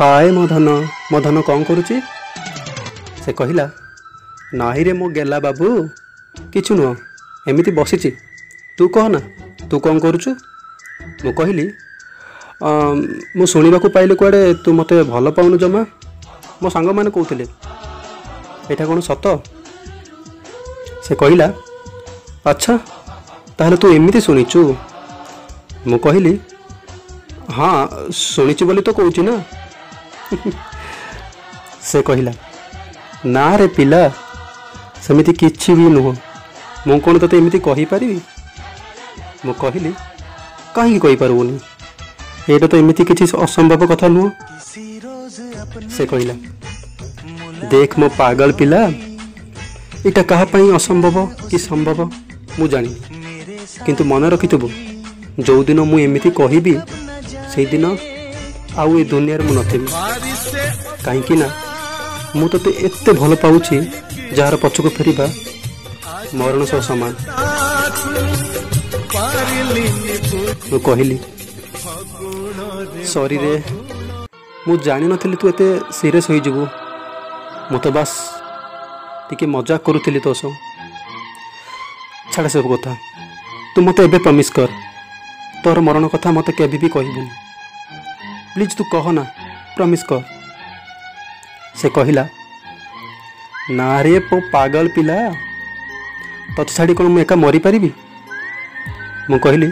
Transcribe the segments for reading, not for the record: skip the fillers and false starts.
हाय मधन मधन कौन करुची से कहला नाही रे मो गेला बाबू किछु नुह एमिति बसिची तू कह ना तू कौन करुचु मु कहली मु शुणा पाइली कुआडे तू मते भल पाउनु जमा मो सांग माने कहते एटा कौन सत से कहला अच्छा ताहले तू एमिति शुणीचु मु कहली हाँ शुणीची बोली तो कहूची ना से कहला ना रे पिला सेमिति किछि भी नुह मु कौन तते एमिति कहि पारिबी मु कहली कहीं कहि पारबोनी एटा तो एमिति किछि असंभव कथा नुह से कहला देख मो पागल पिला इटा कहा पई असंभव कि संभव मु जानी किंतु मन रखिथबो जो दिन मु एमिति कहबी से दिन आउ ए दुनिया रे मु नथिबी कहीं ना मु तते एते भल पाउछि जार पछको फेरिबा मरण सह समान मु कहली सॉरी रे मु जानि नथिली तू एते सीरियस होई जबू मु तो बस टिके मजाक करूथिली तो सो छाड़ सब कथा तू मते एबे प्रमिस कर तोर मरण कथा मते केबी भी कहबुनी प्लीज तू कह ना प्रमिस कर से कहला ना रे पो पागल पिला तत छाड़ी कौन मुझे एका मरी पारिबी मु कहली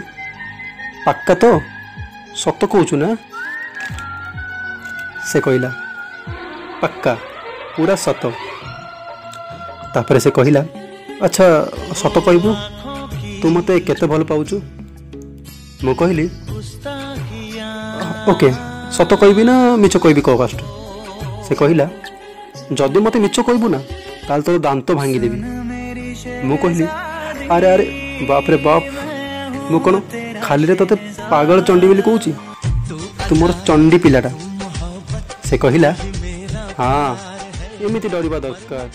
पक्का तो सत कहूचु ना से कहला पक्का पूरा सत तापर से कहला अच्छा सत कहबू तू मते केते भल पाउचु मु कहली ओके सत कहबी ना मिछ कहबी कह फास्ट से कहला जदि मते मिछ कहबू ना ताल तो दांत भांगी देबी मु कहली अरे अरे बाप रे बाप मु कोन खाली रे तते पागल चंडी बोली कहूची तू मोर चंडी पिलाटा से कहला हाँ एमिति डरिबा दरकार